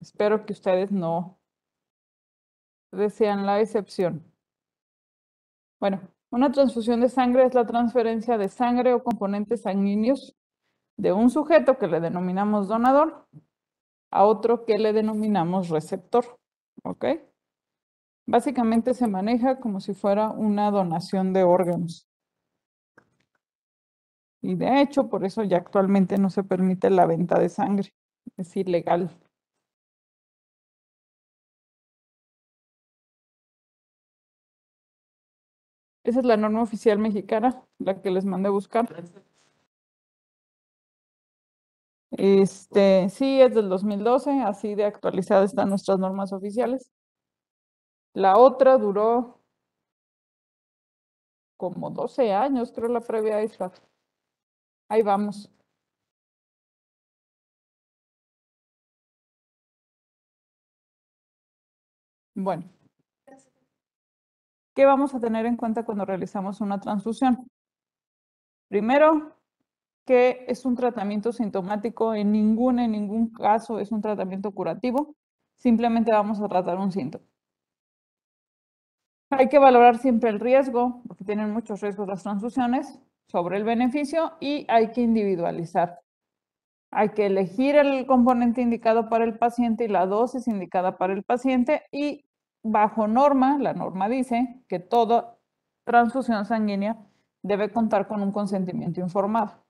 Espero que ustedes no desean la excepción. Bueno, una transfusión de sangre es la transferencia de sangre o componentes sanguíneos de un sujeto que le denominamos donador a otro que le denominamos receptor. ¿Ok? Básicamente se maneja como si fuera una donación de órganos. Y de hecho, por eso ya actualmente no se permite la venta de sangre. Es ilegal. Esa es la norma oficial mexicana, la que les mandé a buscar. Sí, es del 2012, así de actualizadas están nuestras normas oficiales. La otra duró como 12 años, creo, la previa a esta. Ahí vamos. Bueno, ¿qué vamos a tener en cuenta cuando realizamos una transfusión? Primero, que es un tratamiento sintomático, en ningún caso es un tratamiento curativo, simplemente vamos a tratar un síntoma. Hay que valorar siempre el riesgo, porque tienen muchos riesgos las transfusiones, sobre el beneficio, y hay que individualizar. Hay que elegir el componente indicado para el paciente y la dosis indicada para el paciente, y bajo norma, la norma dice que toda transfusión sanguínea debe contar con un consentimiento informado.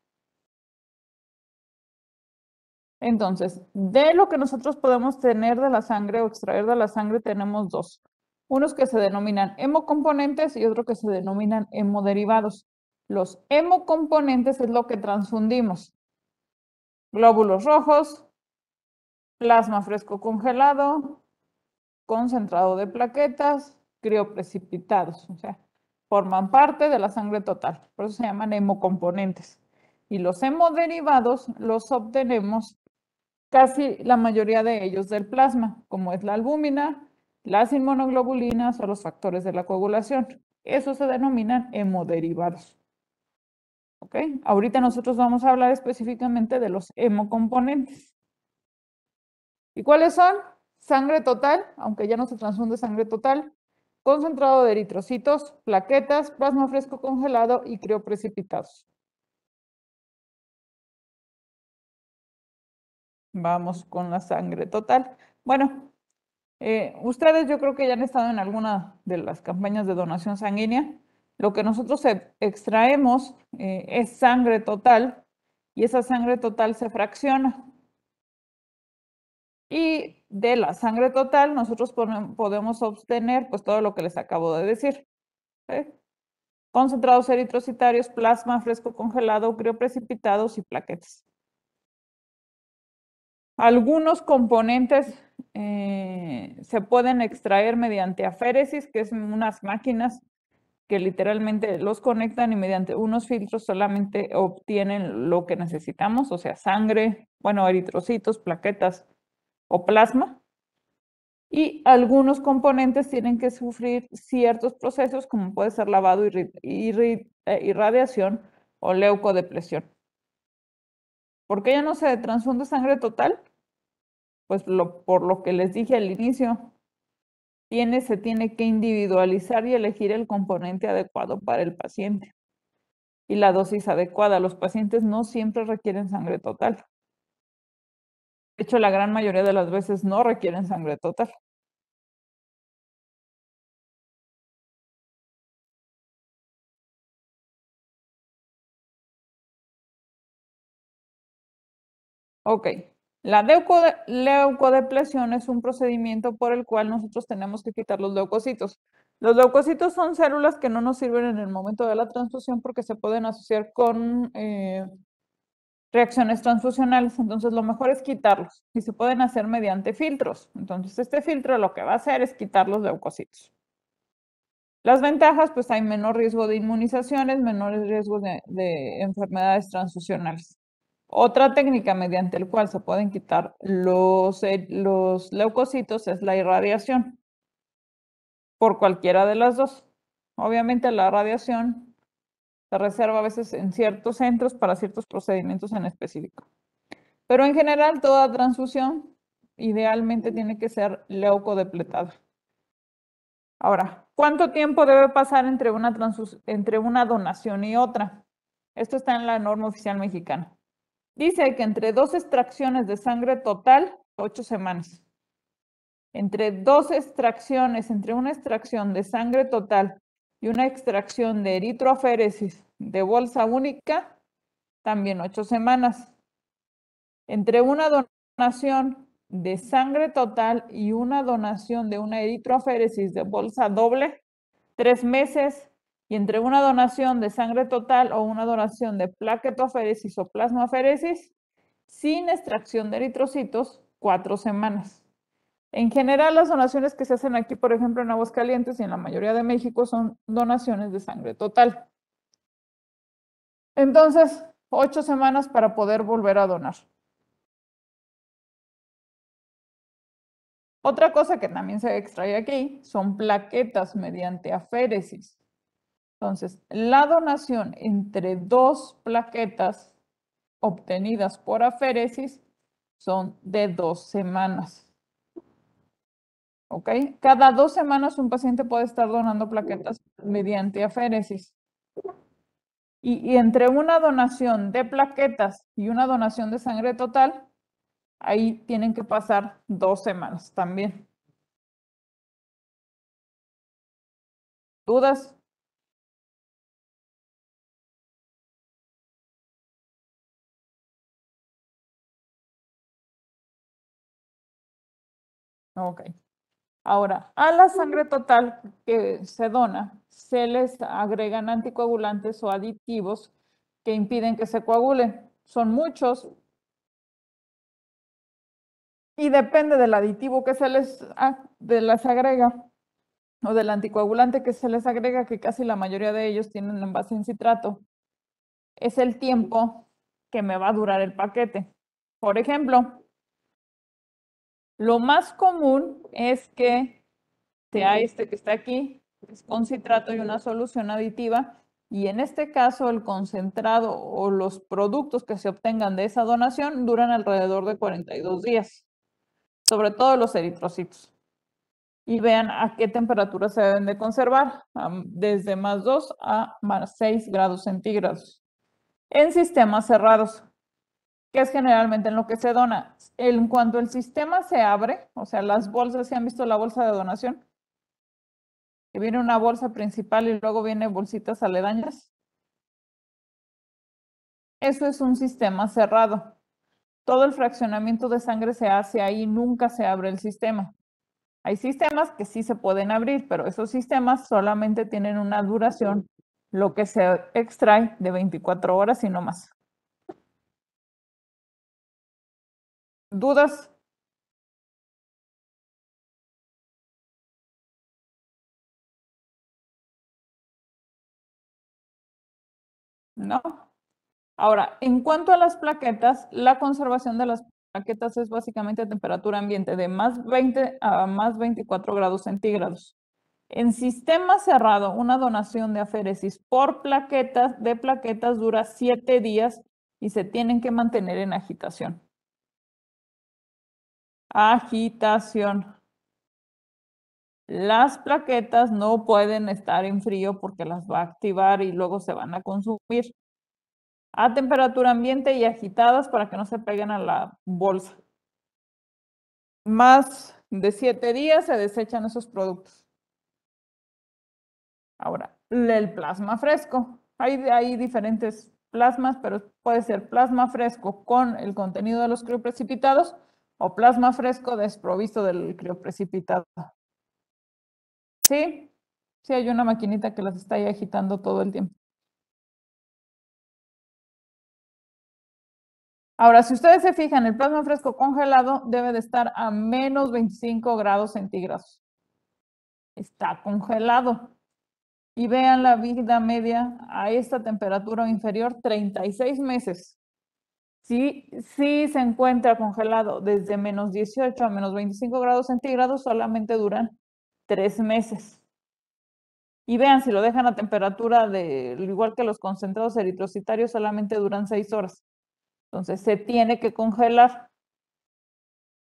Entonces, de lo que nosotros podemos tener de la sangre o extraer de la sangre tenemos dos. Unos que se denominan hemocomponentes y otros que se denominan hemoderivados. Los hemocomponentes es lo que transfundimos. Glóbulos rojos, plasma fresco congelado, concentrado de plaquetas, crioprecipitados. O sea, forman parte de la sangre total. Por eso se llaman hemocomponentes. Y los hemoderivados los obtenemos casi la mayoría de ellos del plasma, como es la albúmina, las inmunoglobulinas o los factores de la coagulación. Esos se denominan hemoderivados. ¿Ok? Ahorita nosotros vamos a hablar específicamente de los hemocomponentes. ¿Y cuáles son? Sangre total, aunque ya no se transfunde sangre total, concentrado de eritrocitos, plaquetas, plasma fresco congelado y crioprecipitados. Vamos con la sangre total. Bueno, ustedes yo creo que ya han estado en alguna de las campañas de donación sanguínea. Lo que nosotros extraemos es sangre total y esa sangre total se fracciona. Y de la sangre total nosotros podemos obtener pues todo lo que les acabo de decir. Concentrados eritrocitarios, plasma fresco congelado, crioprecipitados y plaquetas. Algunos componentes se pueden extraer mediante aféresis, que es unas máquinas que literalmente los conectan y mediante unos filtros solamente obtienen lo que necesitamos, o sea, sangre, bueno, eritrocitos, plaquetas o plasma. Y algunos componentes tienen que sufrir ciertos procesos, como puede ser lavado, irradiación o leucodepresión. ¿Por qué ya no se transfunde sangre total? Pues por lo que les dije al inicio, se tiene que individualizar y elegir el componente adecuado para el paciente y la dosis adecuada. Los pacientes no siempre requieren sangre total. De hecho, la gran mayoría de las veces no requieren sangre total. Ok, la leucodepresión es un procedimiento por el cual nosotros tenemos que quitar los leucocitos. Los leucocitos son células que no nos sirven en el momento de la transfusión porque se pueden asociar con reacciones transfusionales, entonces lo mejor es quitarlos y se pueden hacer mediante filtros. Entonces este filtro lo que va a hacer es quitar los leucocitos. Las ventajas, pues hay menor riesgo de inmunizaciones, menores riesgos de enfermedades transfusionales. Otra técnica mediante la cual se pueden quitar los leucocitos es la irradiación, por cualquiera de las dos. Obviamente la radiación se reserva a veces en ciertos centros para ciertos procedimientos en específico. Pero en general toda transfusión idealmente tiene que ser leucodepletado. Ahora, ¿cuánto tiempo debe pasar entre una donación y otra? Esto está en la norma oficial mexicana. Dice que entre 2 extracciones de sangre total, 8 semanas. Entre 2 extracciones, entre una extracción de sangre total y una extracción de eritroaféresis de bolsa única, también 8 semanas. Entre una donación de sangre total y una donación de una eritroaféresis de bolsa doble, 3 meses. Y entre una donación de sangre total o una donación de plaquetoaféresis o plasmaaféresis, sin extracción de eritrocitos, 4 semanas. En general, las donaciones que se hacen aquí, por ejemplo, en Aguascalientes y en la mayoría de México, son donaciones de sangre total. Entonces, 8 semanas para poder volver a donar. Otra cosa que también se extrae aquí son plaquetas mediante aféresis. Entonces, la donación entre 2 plaquetas obtenidas por aféresis son de 2 semanas. ¿Ok? Cada 2 semanas un paciente puede estar donando plaquetas mediante aféresis. Y entre una donación de plaquetas y una donación de sangre total, ahí tienen que pasar 2 semanas también. ¿Dudas? Ok. Ahora, a la sangre total que se dona, se les agregan anticoagulantes o aditivos que impiden que se coagulen. Son muchos y depende del aditivo que se les agrega o del anticoagulante que se les agrega, que casi la mayoría de ellos tienen envase en citrato, es el tiempo que me va a durar el paquete. Por ejemplo, lo más común es que sea este que está aquí, es con citrato y una solución aditiva, y en este caso el concentrado o los productos que se obtengan de esa donación duran alrededor de 42 días, sobre todo los eritrocitos. Y vean a qué temperatura se deben de conservar, desde +2 a +6 grados centígrados. En sistemas cerrados, que es generalmente en lo que se dona. En cuanto el sistema se abre, o sea, las bolsas, ¿se han visto la bolsa de donación? Que viene una bolsa principal y luego viene bolsitas aledañas. Eso es un sistema cerrado. Todo el fraccionamiento de sangre se hace ahí, nunca se abre el sistema. Hay sistemas que sí se pueden abrir, pero esos sistemas solamente tienen una duración, lo que se extrae, de 24 horas y no más. ¿Dudas? ¿No? Ahora, en cuanto a las plaquetas, la conservación de las plaquetas es básicamente a temperatura ambiente de +20 a +24 grados centígrados. En sistema cerrado, una donación de aféresis por de plaquetas dura 7 días y se tienen que mantener en agitación. Agitación. Las plaquetas no pueden estar en frío porque las va a activar y luego se van a consumir. A temperatura ambiente y agitadas para que no se peguen a la bolsa. Más de 7 días se desechan esos productos. Ahora, el plasma fresco. Hay diferentes plasmas, pero puede ser plasma fresco con el contenido de los crioprecipitados o plasma fresco desprovisto del crioprecipitado. Sí, sí hay una maquinita que las está ahí agitando todo el tiempo. Ahora, si ustedes se fijan, el plasma fresco congelado debe de estar a -25 grados centígrados. Está congelado. Y vean la vida media a esta temperatura inferior, 36 meses. Si se encuentra congelado desde -18 a -25 grados centígrados, solamente duran 3 meses. Y vean, si lo dejan a temperatura igual que los concentrados eritrocitarios, solamente duran 6 horas. Entonces se tiene que congelar.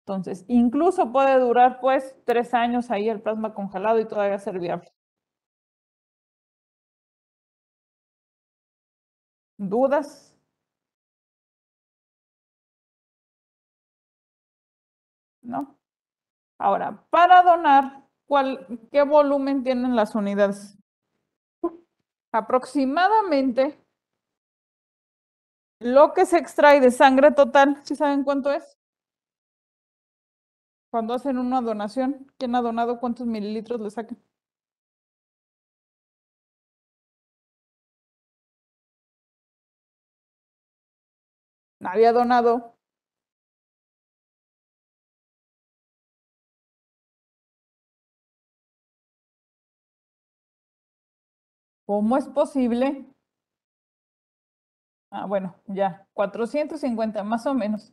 Entonces, incluso puede durar pues 3 años ahí el plasma congelado y todavía ser viable. ¿Dudas? ¿No? Ahora, para donar, ¿qué volumen tienen las unidades? Aproximadamente lo que se extrae de sangre total, ¿sí saben cuánto es? Cuando hacen una donación, ¿quién ha donado cuántos mililitros le sacan? Nadie ha donado. ¿Cómo es posible? Ah, bueno, ya, 450 más o menos.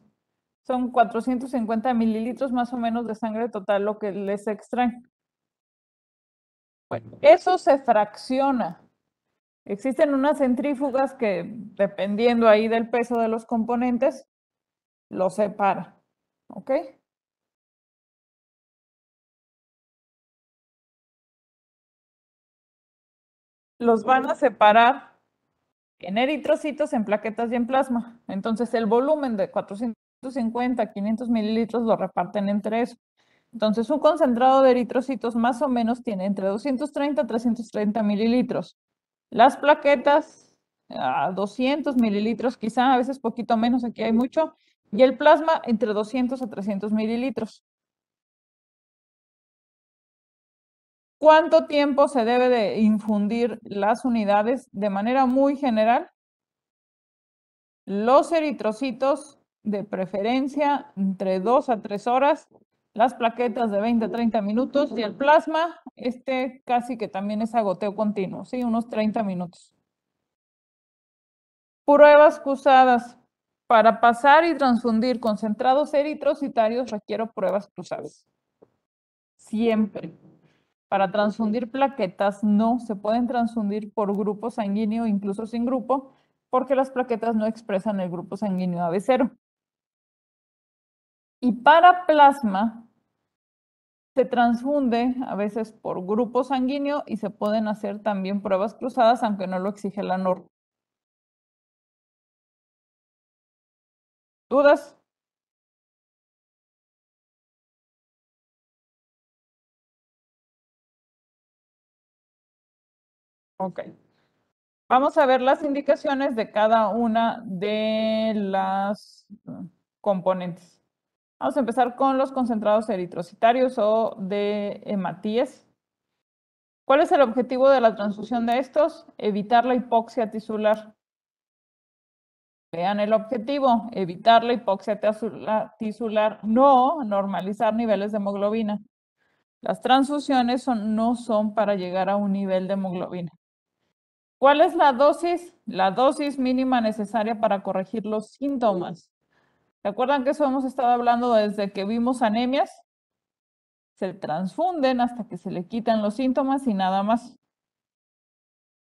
Son 450 mililitros más o menos de sangre total lo que les extraen. Bueno, eso se fracciona. Existen unas centrífugas que, dependiendo ahí del peso de los componentes, lo separa. ¿Ok? Los van a separar en eritrocitos, en plaquetas y en plasma. Entonces, el volumen de 450, 500 mililitros lo reparten entre eso. Entonces, un concentrado de eritrocitos más o menos tiene entre 230 a 330 mililitros. Las plaquetas, a 200 mililitros, quizá a veces poquito menos, aquí hay mucho. Y el plasma entre 200 a 300 mililitros. ¿Cuánto tiempo se debe de infundir las unidades? De manera muy general, los eritrocitos de preferencia entre 2 a 3 horas, las plaquetas de 20 a 30 minutos y el plasma, casi que también es a goteo continuo, ¿sí? Unos 30 minutos. Pruebas cruzadas. Para pasar y transfundir concentrados eritrocitarios requiero pruebas cruzadas. Siempre. Para transfundir plaquetas no se pueden transfundir por grupo sanguíneo, incluso sin grupo, porque las plaquetas no expresan el grupo sanguíneo AB0. Y para plasma se transfunde a veces por grupo sanguíneo y se pueden hacer también pruebas cruzadas, aunque no lo exige la norma. ¿Dudas? Ok. Vamos a ver las indicaciones de cada una de las componentes. Vamos a empezar con los concentrados eritrocitarios o de hematíes. ¿Cuál es el objetivo de la transfusión de estos? Evitar la hipoxia tisular. Vean el objetivo, evitar la hipoxia tisular, no normalizar niveles de hemoglobina. Las transfusiones no son para llegar a un nivel de hemoglobina. ¿Cuál es la dosis? La dosis mínima necesaria para corregir los síntomas. ¿Se acuerdan que eso hemos estado hablando desde que vimos anemias? Se transfunden hasta que se le quitan los síntomas y nada más.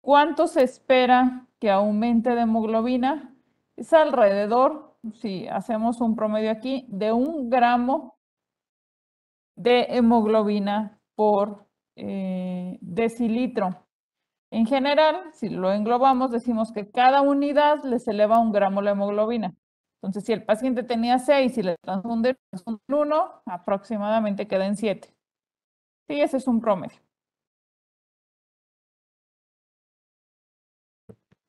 ¿Cuánto se espera que aumente de hemoglobina? Es alrededor, si hacemos un promedio aquí, de 1 gramo de hemoglobina por decilitro. En general, si lo englobamos, decimos que cada unidad les eleva 1 gramo la hemoglobina. Entonces, si el paciente tenía 6 y le transfunden 1, aproximadamente queda en 7. Sí, ese es un promedio.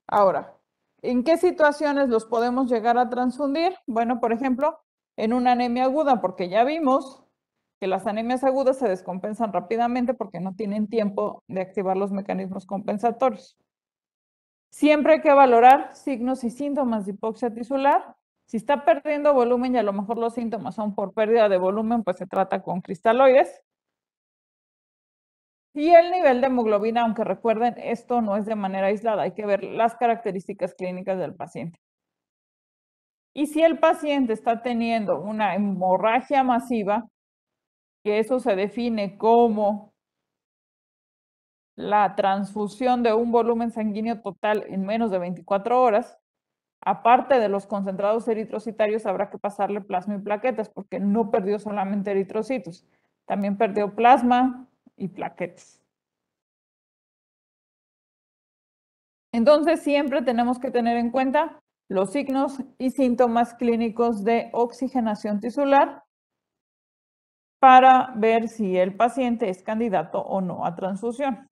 Ahora, ¿en qué situaciones los podemos llegar a transfundir? Bueno, por ejemplo, en una anemia aguda, porque ya vimos que las anemias agudas se descompensan rápidamente porque no tienen tiempo de activar los mecanismos compensatorios. Siempre hay que valorar signos y síntomas de hipoxia tisular. Si está perdiendo volumen y a lo mejor los síntomas son por pérdida de volumen, pues se trata con cristaloides. Y el nivel de hemoglobina, aunque recuerden, esto no es de manera aislada, hay que ver las características clínicas del paciente. Y si el paciente está teniendo una hemorragia masiva, que eso se define como la transfusión de un volumen sanguíneo total en menos de 24 horas, Aparte de los concentrados eritrocitarios, habrá que pasarle plasma y plaquetas, porque no perdió solamente eritrocitos, también perdió plasma y plaquetas. Entonces, siempre tenemos que tener en cuenta los signos y síntomas clínicos de oxigenación tisular para ver si el paciente es candidato o no a transfusión.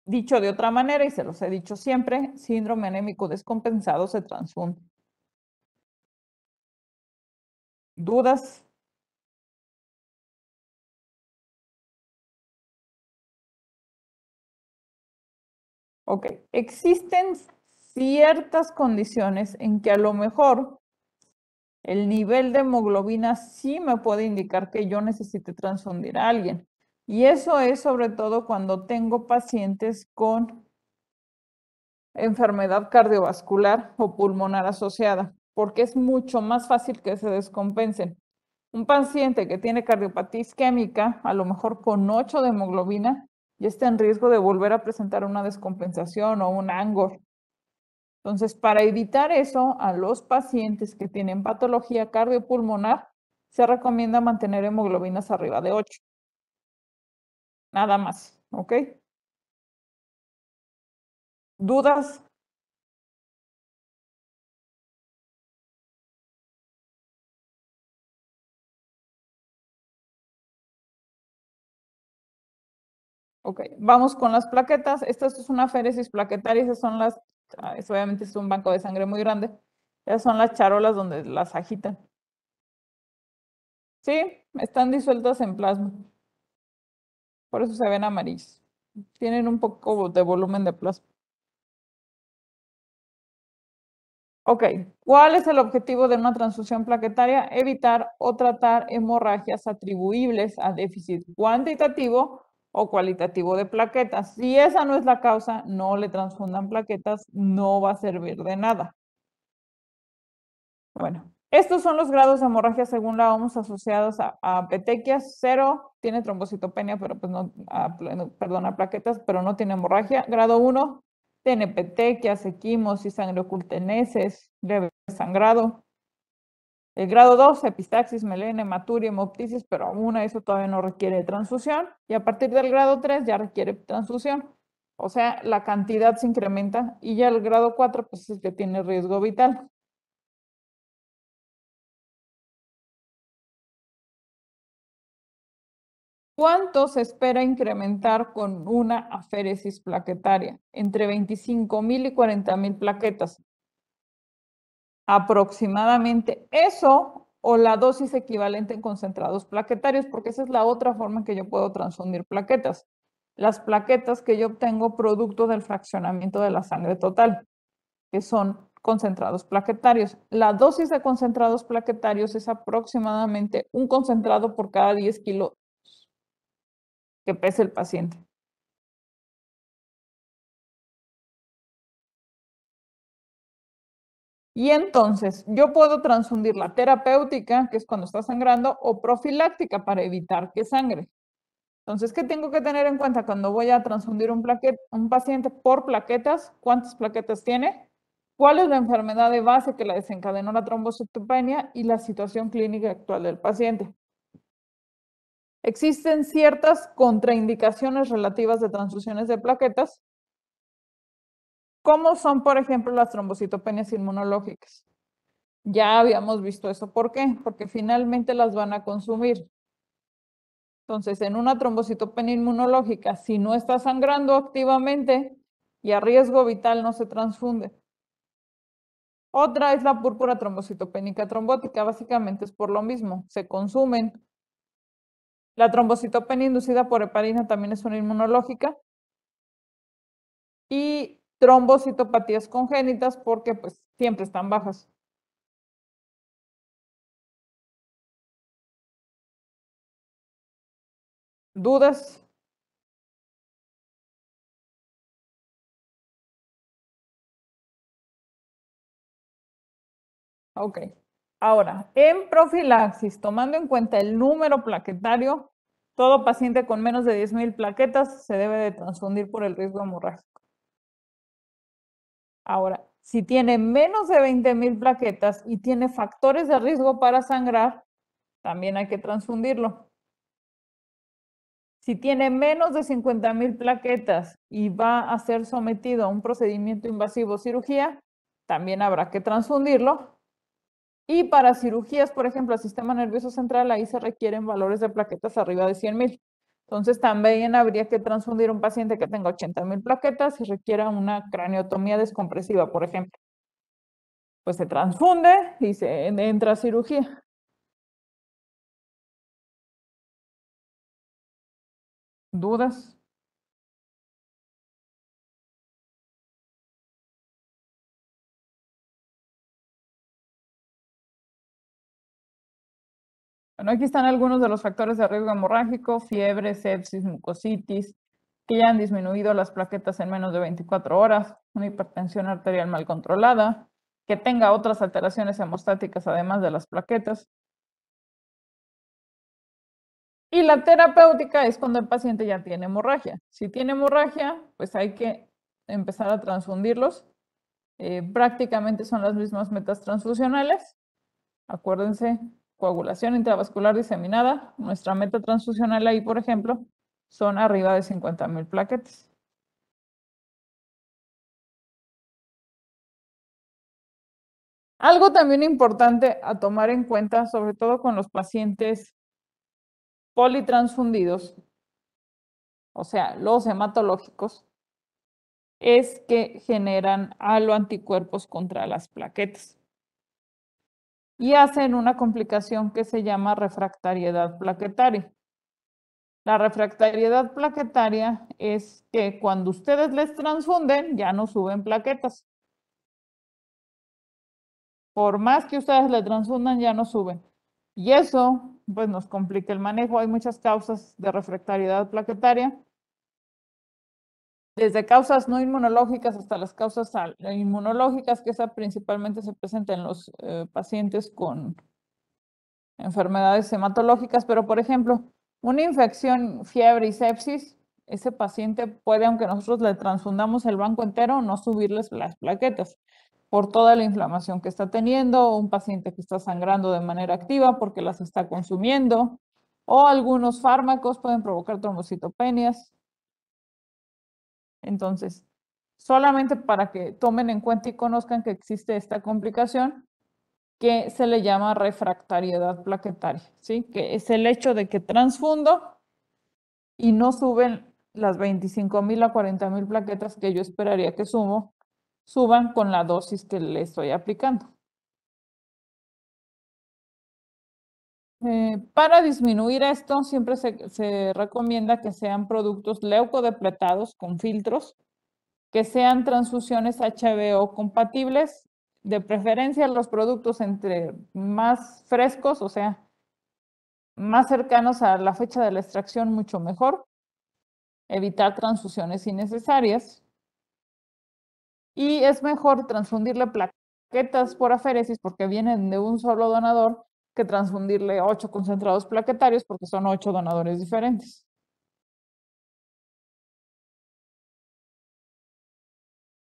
Dicho de otra manera, y se los he dicho siempre, síndrome anémico descompensado se transfunde. ¿Dudas? Ok, existen ciertas condiciones en que a lo mejor el nivel de hemoglobina sí me puede indicar que yo necesite transfundir a alguien. Y eso es sobre todo cuando tengo pacientes con enfermedad cardiovascular o pulmonar asociada, porque es mucho más fácil que se descompensen. Un paciente que tiene cardiopatía isquémica, a lo mejor con 8 de hemoglobina, ya está en riesgo de volver a presentar una descompensación o un ANGOR. Entonces, para evitar eso, a los pacientes que tienen patología cardiopulmonar, se recomienda mantener hemoglobinas arriba de 8. Nada más, ¿ok? ¿Dudas? Ok, vamos con las plaquetas. Esta es una féresis plaquetaria, esas son las, obviamente es un banco de sangre muy grande. Esas son las charolas donde las agitan. Sí, están disueltas en plasma. Por eso se ven amarillas. Tienen un poco de volumen de plasma. Ok, ¿cuál es el objetivo de una transfusión plaquetaria? Evitar o tratar hemorragias atribuibles a déficit cuantitativo o cualitativo de plaquetas. Si esa no es la causa, no le transfundan plaquetas, no va a servir de nada. Bueno, estos son los grados de hemorragia según la OMS asociados a petequias. 0 tiene trombocitopenia, pero pues no, perdón, a plaquetas, pero no tiene hemorragia. Grado 1 tiene petequias, equimosis, sangre oculta en heces, leve sangrado. El grado 2, epistaxis, melena, hematuria, hemoptisis, pero aún eso todavía no requiere transfusión. Y a partir del grado 3 ya requiere transfusión. O sea, la cantidad se incrementa y ya el grado 4 pues es que tiene riesgo vital. ¿Cuánto se espera incrementar con una aféresis plaquetaria? Entre 25,000 y 40,000 plaquetas. Aproximadamente eso o la dosis equivalente en concentrados plaquetarios, porque esa es la otra forma en que yo puedo transfundir plaquetas. Las plaquetas que yo obtengo producto del fraccionamiento de la sangre total, que son concentrados plaquetarios. La dosis de concentrados plaquetarios es aproximadamente un concentrado por cada 10 kilos que pese el paciente. Y entonces, yo puedo transfundir la terapéutica, que es cuando está sangrando, o profiláctica para evitar que sangre. Entonces, ¿qué tengo que tener en cuenta cuando voy a transfundir un paciente por plaquetas? ¿Cuántas plaquetas tiene? ¿Cuál es la enfermedad de base que la desencadenó la trombocitopenia y la situación clínica actual del paciente? Existen ciertas contraindicaciones relativas de transfusiones de plaquetas, como son, por ejemplo, las trombocitopenias inmunológicas. Ya habíamos visto eso. ¿Por qué? Porque finalmente las van a consumir. Entonces, en una trombocitopenia inmunológica, si no está sangrando activamente y a riesgo vital, no se transfunde. Otra es la púrpura trombocitopénica trombótica. Básicamente es por lo mismo. Se consumen. La trombocitopenia inducida por heparina también es una inmunológica. Y trombocitopatías congénitas porque pues siempre están bajas. ¿Dudas? Ok. Ahora, en profilaxis, tomando en cuenta el número plaquetario, todo paciente con menos de 10,000 plaquetas se debe de transfundir por el riesgo hemorrágico. Ahora, Si tiene menos de 20,000 plaquetas y tiene factores de riesgo para sangrar, también hay que transfundirlo. Si tiene menos de 50,000 plaquetas y va a ser sometido a un procedimiento invasivo o cirugía, también habrá que transfundirlo. Y para cirugías, por ejemplo, al sistema nervioso central, ahí se requieren valores de plaquetas arriba de 100,000. Entonces, también habría que transfundir un paciente que tenga 80,000 plaquetas y requiera una craniotomía descompresiva, por ejemplo. Pues se transfunde y se entra a cirugía. ¿Dudas? Bueno, aquí están algunos de los factores de riesgo hemorrágico: fiebre, sepsis, mucositis, que ya han disminuido las plaquetas en menos de 24 horas, una hipertensión arterial mal controlada, que tenga otras alteraciones hemostáticas además de las plaquetas. Y la terapéutica es cuando el paciente ya tiene hemorragia. Si tiene hemorragia, pues hay que empezar a transfundirlos. Prácticamente son las mismas metas transfusionales. Acuérdense, coagulación intravascular diseminada. Nuestra meta transfusional ahí, por ejemplo, son arriba de 50,000 plaquetas. Algo también importante a tomar en cuenta, sobre todo con los pacientes politransfundidos, o sea, los hematológicos, es que generan aloanticuerpos contra las plaquetas y hacen una complicación que se llama refractariedad plaquetaria. La refractariedad plaquetaria es que cuando ustedes les transfunden, ya no suben plaquetas. Por más que ustedes le transfundan, ya no suben. Y eso, pues, nos complica el manejo. Hay muchas causas de refractariedad plaquetaria, desde causas no inmunológicas hasta las causas inmunológicas, que esa principalmente se presenta en los pacientes con enfermedades hematológicas. Pero, por ejemplo, una infección, fiebre y sepsis, ese paciente puede, aunque nosotros le transfundamos el banco entero, no subirles las plaquetas por toda la inflamación que está teniendo, un paciente que está sangrando de manera activa porque las está consumiendo, o algunos fármacos pueden provocar trombocitopenias. Entonces, solamente para que tomen en cuenta y conozcan que existe esta complicación que se le llama refractariedad plaquetaria, ¿sí? Que es el hecho de que transfundo y no suben las 25,000 a 40,000 plaquetas que yo esperaría que suban con la dosis que le estoy aplicando. Para disminuir esto, siempre se recomienda que sean productos leucodepletados con filtros, que sean transfusiones HBO compatibles, de preferencia los productos entre más frescos, o sea, más cercanos a la fecha de la extracción, mucho mejor. Evitar transfusiones innecesarias. Y es mejor transfundirle plaquetas por aféresis porque vienen de un solo donador que transfundirle 8 concentrados plaquetarios porque son 8 donadores diferentes.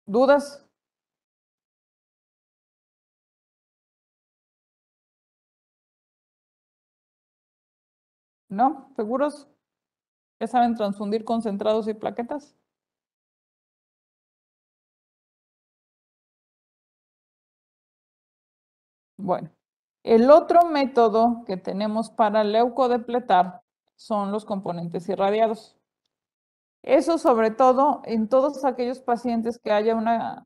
¿Dudas? ¿No? ¿Seguros? ¿Ya saben transfundir concentrados y plaquetas? Bueno, el otro método que tenemos para leucodepletar son los componentes irradiados. Eso sobre todo en todos aquellos pacientes que haya una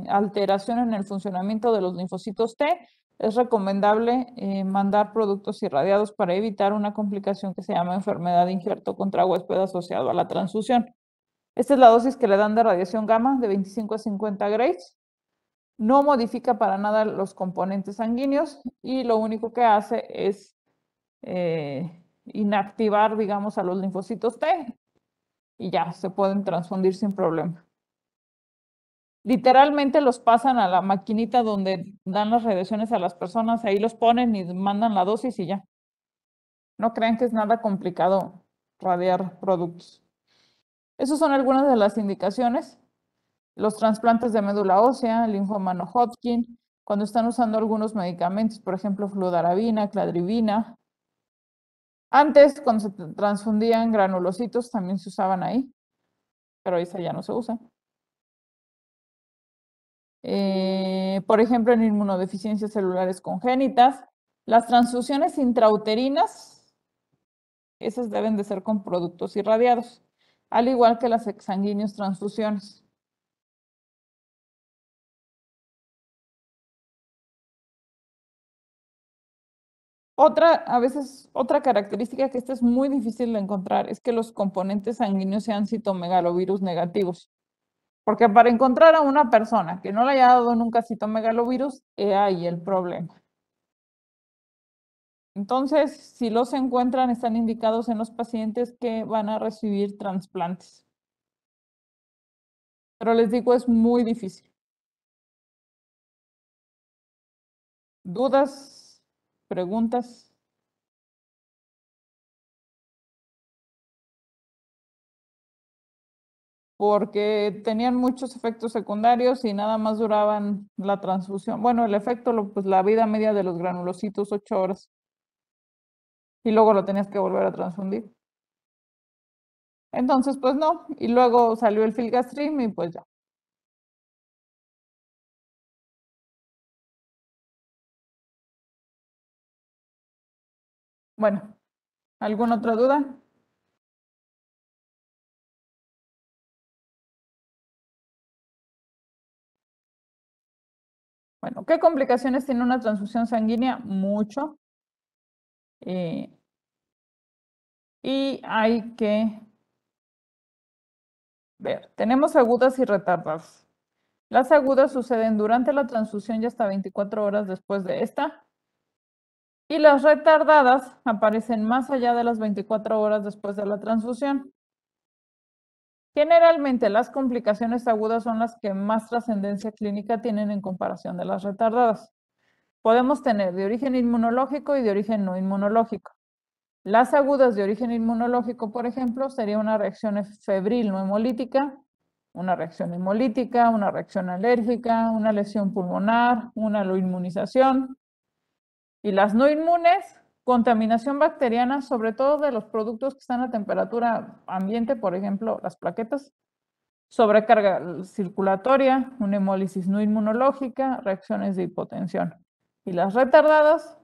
alteración en el funcionamiento de los linfocitos T, es recomendable mandar productos irradiados para evitar una complicación que se llama enfermedad de injerto contra huésped asociado a la transfusión. Esta es la dosis que le dan de radiación gamma, de 25 a 50 grays. No modifica para nada los componentes sanguíneos y lo único que hace es inactivar, digamos, a los linfocitos T y ya se pueden transfundir sin problema. Literalmente los pasan a la maquinita donde dan las radiaciones a las personas, ahí los ponen y mandan la dosis y ya. No crean que es nada complicado radiar productos. Esas son algunas de las indicaciones. Los trasplantes de médula ósea, linfoma no Hodgkin, cuando están usando algunos medicamentos, por ejemplo, fludarabina, cladribina. Antes, cuando se transfundían granulocitos, también se usaban ahí, pero esa ya no se usa. Por ejemplo, en inmunodeficiencias celulares congénitas, las transfusiones intrauterinas, esas deben de ser con productos irradiados, al igual que las exsanguíneas transfusiones. A veces, otra característica que esta es muy difícil de encontrar es que los componentes sanguíneos sean citomegalovirus negativos. Porque para encontrar a una persona que no le haya dado nunca citomegalovirus, he ahí el problema. Entonces, si los encuentran, están indicados en los pacientes que van a recibir trasplantes. Pero les digo, es muy difícil. ¿Dudas? ¿Preguntas? Porque tenían muchos efectos secundarios y nada más duraban la transfusión. Bueno, el efecto, pues la vida media de los granulocitos, 8 horas. Y luego lo tenías que volver a transfundir. Entonces, pues no. Y luego salió el filgastrim y pues ya. Bueno, ¿alguna otra duda? Bueno, ¿qué complicaciones tiene una transfusión sanguínea? Mucho. Y hay que ver. Tenemos agudas y retardadas. Las agudas suceden durante la transfusión y hasta 24 horas después de esta. Y las retardadas aparecen más allá de las 24 horas después de la transfusión. Generalmente las complicaciones agudas son las que más trascendencia clínica tienen en comparación de las retardadas. Podemos tener de origen inmunológico y de origen no inmunológico. Las agudas de origen inmunológico, por ejemplo, sería una reacción febril no hemolítica, una reacción hemolítica, una reacción alérgica, una lesión pulmonar, una inmunización. Y las no inmunes, contaminación bacteriana, sobre todo de los productos que están a temperatura ambiente, por ejemplo, las plaquetas, sobrecarga circulatoria, una hemólisis no inmunológica, reacciones de hipotensión. Y las retardadas,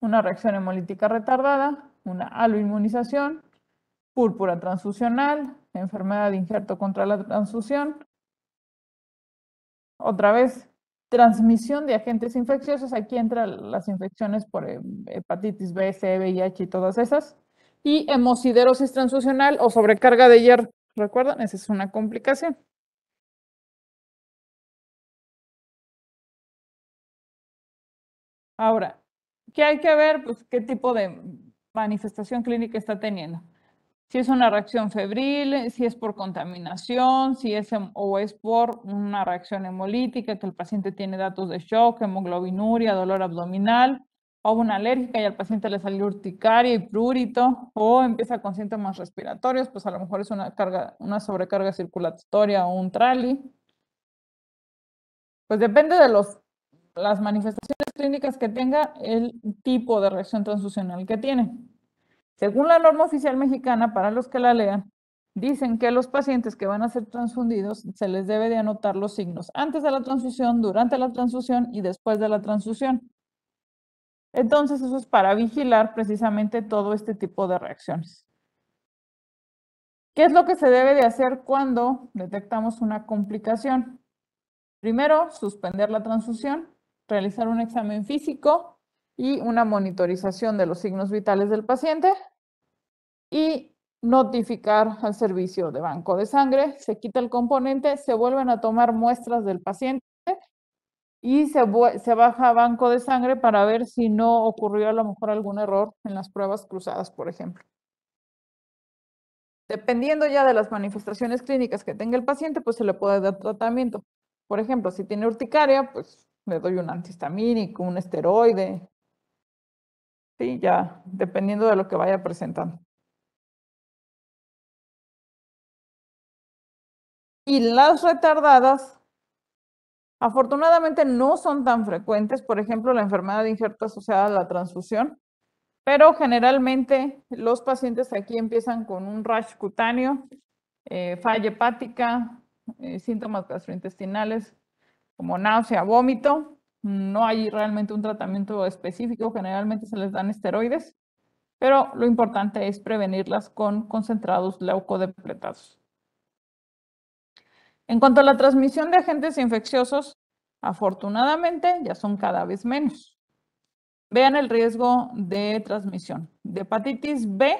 una reacción hemolítica retardada, una aloinmunización, púrpura transfusional, enfermedad de injerto contra la transfusión. Otra vez, transmisión de agentes infecciosos. Aquí entran las infecciones por hepatitis B, C, VIH y todas esas. Y hemosiderosis transfusional o sobrecarga de hierro. ¿Recuerdan? Esa es una complicación. Ahora, ¿qué hay que ver? Pues qué tipo de manifestación clínica está teniendo. Si es una reacción febril, si es por contaminación, si es o es por una reacción hemolítica, que el paciente tiene datos de shock, hemoglobinuria, dolor abdominal, o una alérgica y al paciente le salió urticaria y prurito, o empieza con síntomas respiratorios, pues a lo mejor es una sobrecarga circulatoria o un trali. Pues depende de las manifestaciones clínicas que tenga, el tipo de reacción transfusional que tiene. Según la norma oficial mexicana, para los que la lean, dicen que los pacientes que van a ser transfundidos se les debe de anotar los signos antes de la transfusión, durante la transfusión y después de la transfusión. Entonces, eso es para vigilar precisamente todo este tipo de reacciones. ¿Qué es lo que se debe de hacer cuando detectamos una complicación? Primero, suspender la transfusión, realizar un examen físico y una monitorización de los signos vitales del paciente y notificar al servicio de banco de sangre. Se quita el componente, se vuelven a tomar muestras del paciente y se baja a banco de sangre para ver si no ocurrió a lo mejor algún error en las pruebas cruzadas, por ejemplo. Dependiendo ya de las manifestaciones clínicas que tenga el paciente, pues se le puede dar tratamiento. Por ejemplo, si tiene urticaria, pues le doy un antihistamínico, un esteroide. Sí, ya, dependiendo de lo que vaya presentando. Y las retardadas, afortunadamente no son tan frecuentes, por ejemplo, la enfermedad de injerto asociada a la transfusión, pero generalmente los pacientes aquí empiezan con un rash cutáneo, falla hepática, síntomas gastrointestinales como náusea, vómito. No hay realmente un tratamiento específico, generalmente se les dan esteroides, pero lo importante es prevenirlas con concentrados leucodepletados. En cuanto a la transmisión de agentes infecciosos, afortunadamente ya son cada vez menos. Vean el riesgo de transmisión. De hepatitis B,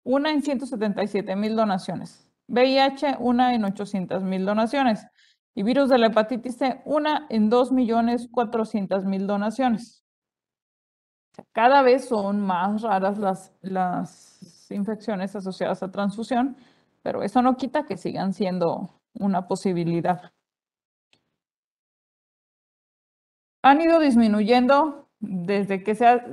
1 en 177,000 donaciones. VIH, 1 en 800,000 donaciones. Y virus de la hepatitis C, 1 en 2,400,000 donaciones. O sea, cada vez son más raras las infecciones asociadas a transfusión, pero eso no quita que sigan siendo una posibilidad. Han ido disminuyendo desde que sea,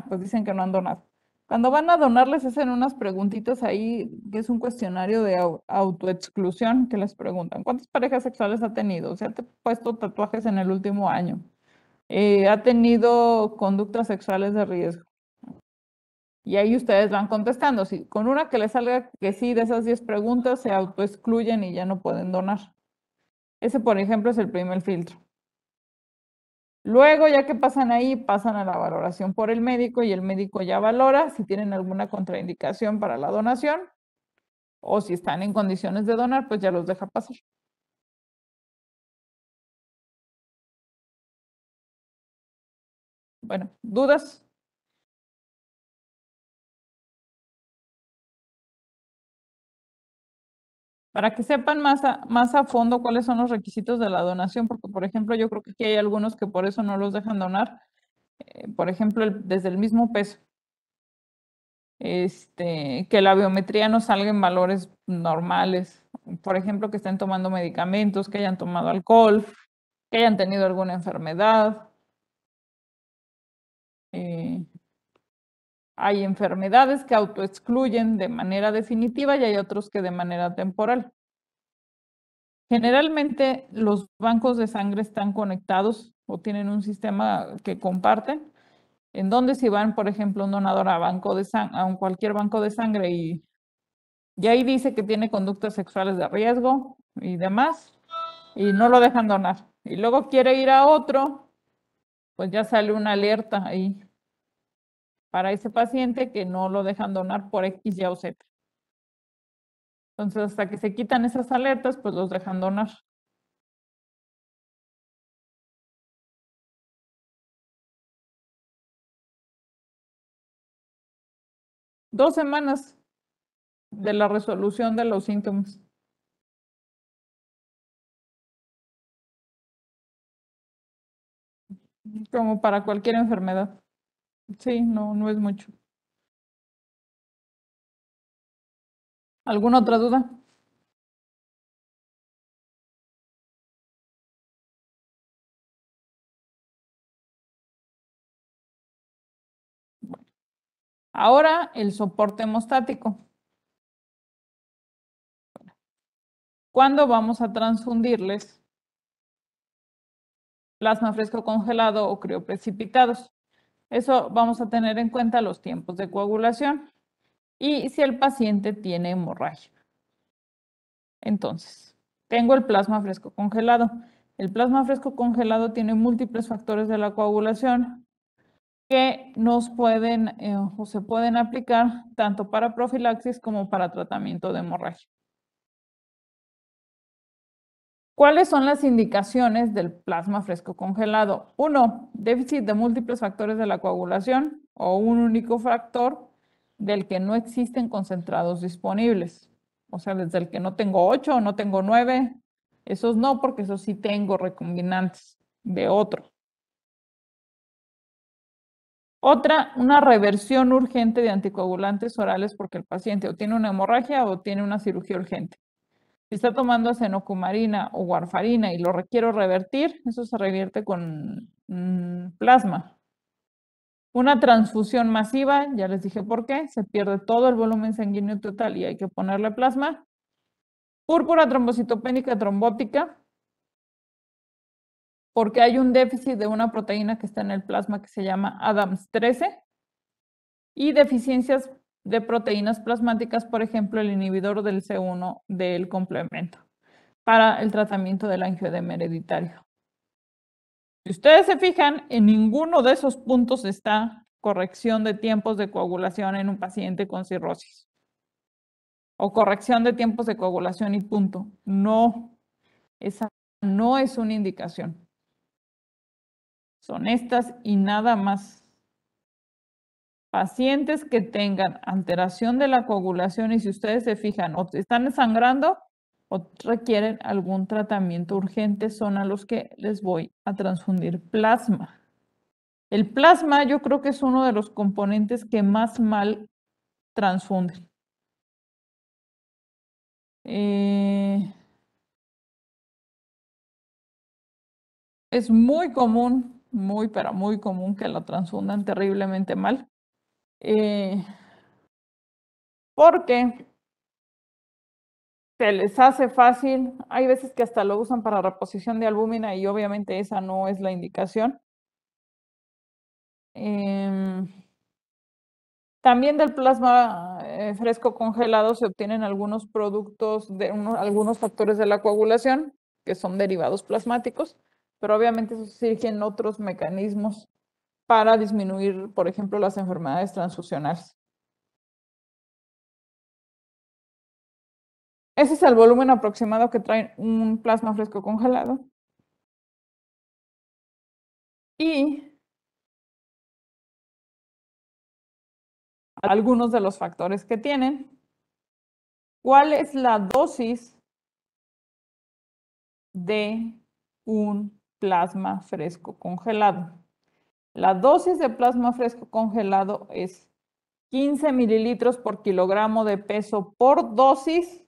pues dicen que no han donado. Cuando van a donar les hacen unas preguntitas ahí, que es un cuestionario de autoexclusión, que les preguntan, ¿cuántas parejas sexuales ha tenido? ¿Se ha puesto tatuajes en el último año? ¿Ha tenido conductas sexuales de riesgo? Y ahí ustedes van contestando. Si con una que les salga que sí de esas 10 preguntas, se autoexcluyen y ya no pueden donar. Ese, por ejemplo, es el primer filtro. Luego, ya que pasan ahí, pasan a la valoración por el médico y el médico ya valora si tienen alguna contraindicación para la donación o si están en condiciones de donar, pues ya los deja pasar. Bueno, ¿dudas? Para que sepan más a fondo cuáles son los requisitos de la donación, porque por ejemplo yo creo que aquí hay algunos que por eso no los dejan donar. Por ejemplo, desde el mismo peso. Que la biometría no salga en valores normales. Por ejemplo, que estén tomando medicamentos, que hayan tomado alcohol, que hayan tenido alguna enfermedad. Hay enfermedades que autoexcluyen de manera definitiva y hay otros que de manera temporal. Generalmente los bancos de sangre están conectados o tienen un sistema que comparten, en donde si van, por ejemplo, un donador a banco de a cualquier banco de sangre y ahí dice que tiene conductas sexuales de riesgo y demás, y no lo dejan donar. Y luego quiere ir a otro, pues ya sale una alerta ahí para ese paciente que no lo dejan donar por X, Y o Z. Entonces, hasta que se quitan esas alertas, pues los dejan donar. Dos semanas de la resolución de los síntomas. Como para cualquier enfermedad. Sí, no es mucho. ¿Alguna otra duda? Ahora el soporte hemostático. ¿Cuándo vamos a transfundirles plasma fresco congelado o crioprecipitados? Eso vamos a tener en cuenta los tiempos de coagulación y si el paciente tiene hemorragia. Entonces, tengo el plasma fresco congelado. El plasma fresco congelado tiene múltiples factores de la coagulación que nos pueden o se pueden aplicar tanto para profilaxis como para tratamiento de hemorragia. ¿Cuáles son las indicaciones del plasma fresco congelado? 1. Déficit de múltiples factores de la coagulación o un único factor del que no existen concentrados disponibles. O sea, desde el que no tengo 8 o no tengo 9, esos no, porque esos sí tengo recombinantes de otro. Otra, una reversión urgente de anticoagulantes orales porque el paciente o tiene una hemorragia o tiene una cirugía urgente. Si está tomando acenocumarina o warfarina y lo requiero revertir, eso se revierte con plasma. Una transfusión masiva, ya les dije por qué, se pierde todo el volumen sanguíneo total y hay que ponerle plasma. Púrpura trombocitopénica trombótica, porque hay un déficit de una proteína que está en el plasma que se llama ADAMS13, y deficiencias de proteínas plasmáticas, por ejemplo, el inhibidor del C1 del complemento, para el tratamiento del angioedema hereditario. Si ustedes se fijan, en ninguno de esos puntos está corrección de tiempos de coagulación en un paciente con cirrosis. O corrección de tiempos de coagulación y punto. No, esa no es una indicación. Son estas y nada más. Pacientes que tengan alteración de la coagulación y si ustedes se fijan o están sangrando o requieren algún tratamiento urgente son a los que les voy a transfundir plasma. El plasma yo creo que es uno de los componentes que más mal transfunden. Es muy común, pero muy común que lo transfundan terriblemente mal. Porque se les hace fácil, hay veces que hasta lo usan para reposición de albúmina y obviamente esa no es la indicación. También del plasma fresco congelado se obtienen algunos productos, algunos factores de la coagulación, que son derivados plasmáticos, pero obviamente eso sirven otros mecanismos para disminuir, por ejemplo, las enfermedades transfusionales. Ese es el volumen aproximado que trae un plasma fresco congelado. Y algunos de los factores que tienen. ¿Cuál es la dosis de un plasma fresco congelado? La dosis de plasma fresco congelado es 15 mililitros por kilogramo de peso por dosis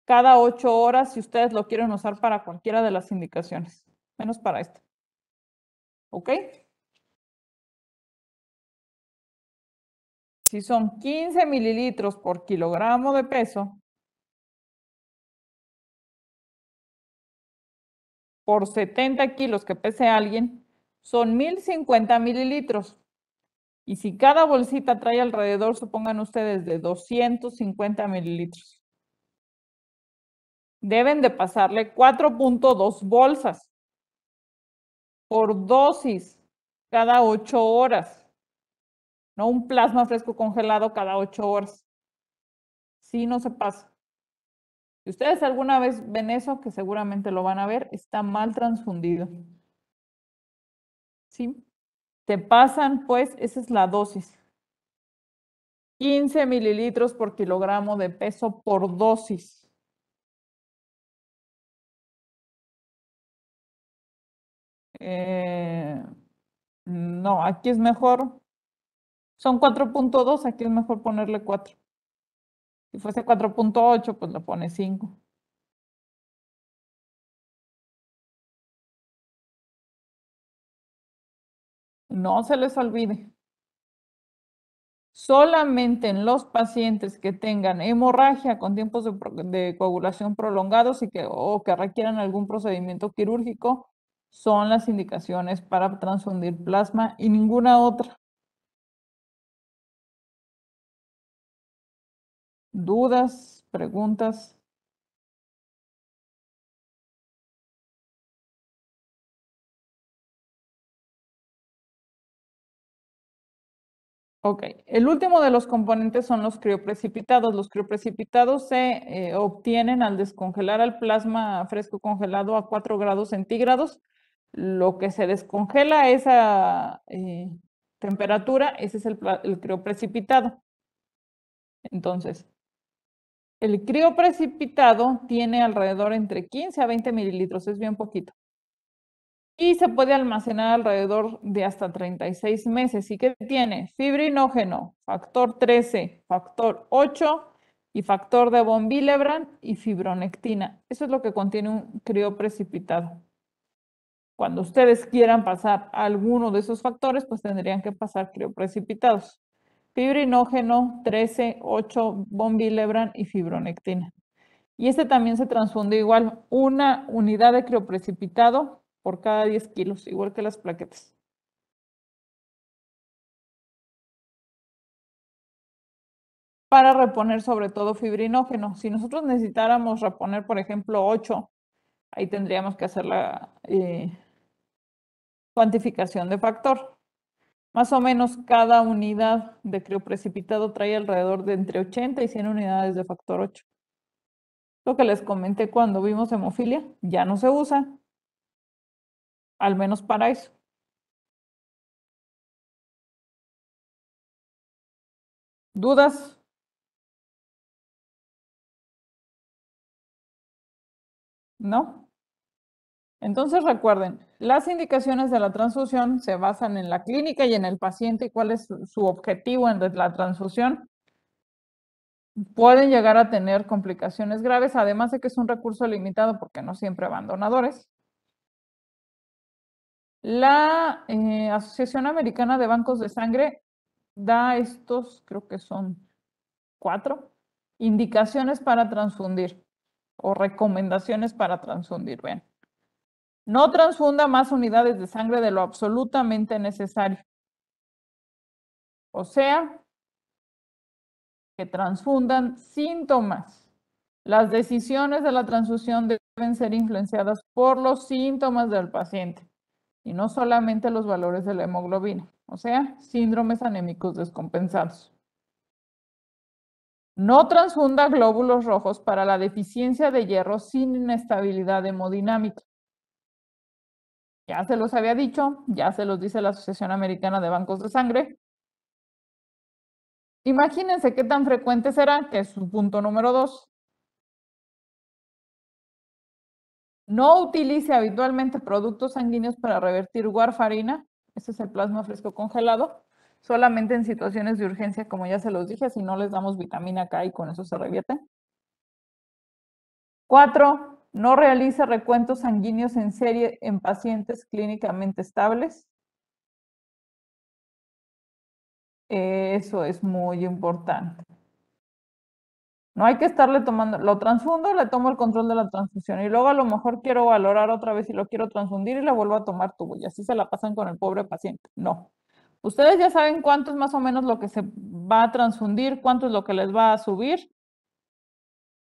cada 8 horas si ustedes lo quieren usar para cualquiera de las indicaciones, menos para esta. ¿Ok? Si son 15 mililitros por kilogramo de peso por 70 kilos que pese alguien, son 1050 mililitros. Y si cada bolsita trae alrededor, supongan ustedes, de 250 mililitros, deben de pasarle 4.2 bolsas por dosis cada 8 horas. No un plasma fresco congelado cada 8 horas. Sí, no se pasa. Si ustedes alguna vez ven eso, que seguramente lo van a ver, está mal transfundido. ¿Sí? Te pasan, pues, esa es la dosis. 15 mililitros por kilogramo de peso por dosis. No, aquí es mejor. Son 4.2, aquí es mejor ponerle 4. Si fuese 4.8, pues le pone 5. No se les olvide. Solamente en los pacientes que tengan hemorragia con tiempos de coagulación prolongados o que requieran algún procedimiento quirúrgico son las indicaciones para transfundir plasma y ninguna otra. ¿Dudas? ¿Preguntas? Ok, el último de los componentes son los crioprecipitados. Los crioprecipitados se obtienen al descongelar el plasma fresco congelado a 4 grados centígrados. Lo que se descongela a esa temperatura, ese es el crioprecipitado. Entonces, el crioprecipitado tiene alrededor entre 15 a 20 mililitros, es bien poquito. Y se puede almacenar alrededor de hasta 36 meses. ¿Y qué tiene? Fibrinógeno, factor 13, factor 8 y factor de von Willebrand y fibronectina. Eso es lo que contiene un crioprecipitado. Cuando ustedes quieran pasar alguno de esos factores, pues tendrían que pasar crioprecipitados. Fibrinógeno, 13, 8, von Willebrand y fibronectina. Y este también se transfunde igual, 1 unidad de crioprecipitado por cada 10 kilos, igual que las plaquetas. Para reponer sobre todo fibrinógeno. Si nosotros necesitáramos reponer, por ejemplo, 8, ahí tendríamos que hacer la cuantificación de factor. Más o menos cada unidad de crioprecipitado trae alrededor de entre 80 y 100 unidades de factor 8. Lo que les comenté cuando vimos hemofilia, ya no se usa, al menos para eso. ¿Dudas? ¿No? Entonces recuerden, las indicaciones de la transfusión se basan en la clínica y en el paciente y cuál es su objetivo en la transfusión. Pueden llegar a tener complicaciones graves, además de que es un recurso limitado porque no siempre van donadores. La Asociación Americana de Bancos de Sangre da estos, creo que son 4, indicaciones para transfundir o recomendaciones para transfundir. Vean. No transfunda más unidades de sangre de lo absolutamente necesario. O sea, que transfundan síntomas. Las decisiones de la transfusión deben ser influenciadas por los síntomas del paciente y no solamente los valores de la hemoglobina, o sea, síndromes anémicos descompensados. No transfunda glóbulos rojos para la deficiencia de hierro sin inestabilidad hemodinámica. Ya se los había dicho, ya se los dice la Asociación Americana de Bancos de Sangre. Imagínense qué tan frecuente será, que es su punto número 2. No utilice habitualmente productos sanguíneos para revertir warfarina, ese es el plasma fresco congelado, solamente en situaciones de urgencia, como ya se los dije, si no les damos vitamina K y con eso se revierte. 4. No realice recuentos sanguíneos en serie en pacientes clínicamente estables. Eso es muy importante. No hay que estarle tomando, lo transfundo, le tomo el control de la transfusión y luego a lo mejor quiero valorar otra vez si lo quiero transfundir y le vuelvo a tomar tubo y así se la pasan con el pobre paciente. No. Ustedes ya saben cuánto es más o menos lo que se va a transfundir, cuánto es lo que les va a subir.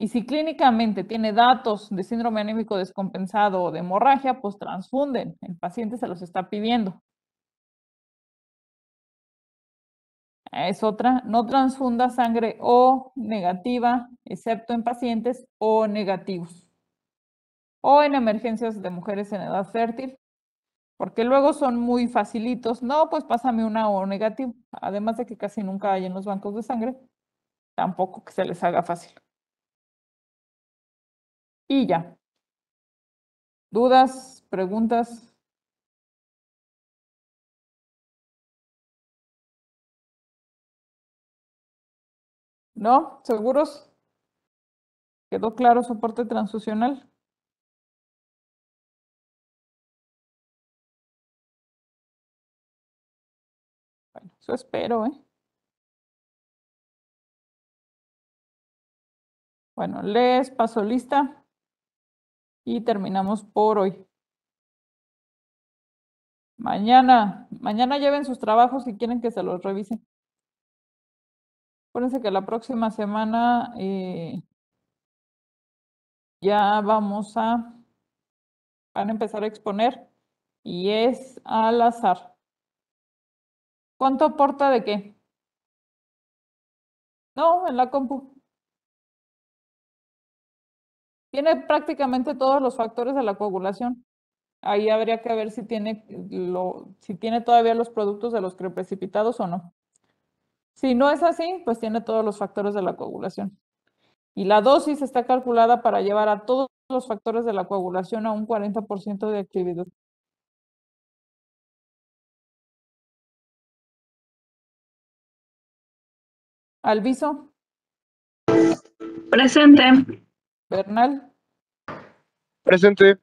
Y si clínicamente tiene datos de síndrome anémico descompensado o de hemorragia, pues transfunden. El paciente se los está pidiendo. Es otra, no transfunda sangre O negativa, excepto en pacientes O negativos. O en emergencias de mujeres en edad fértil, porque luego son muy facilitos. No, pues pásame una O negativo. Además de que casi nunca hay en los bancos de sangre, tampoco que se les haga fácil. Y ya. ¿Dudas? ¿Preguntas? ¿No? ¿Seguros? ¿Quedó claro soporte transfusional? Bueno, eso espero, ¿eh? Bueno, les paso lista y terminamos por hoy. Mañana lleven sus trabajos si quieren que se los revisen. Acuérdense que la próxima semana ya van a empezar a exponer y es al azar. ¿Cuánto aporta de qué? No, en la compu. Tiene prácticamente todos los factores de la coagulación. Ahí habría que ver si tiene todavía los productos de los crioprecipitados o no. Si no es así, pues tiene todos los factores de la coagulación. Y la dosis está calculada para llevar a todos los factores de la coagulación a un 40% de actividad. Alviso, Presente. Bernal, Presente.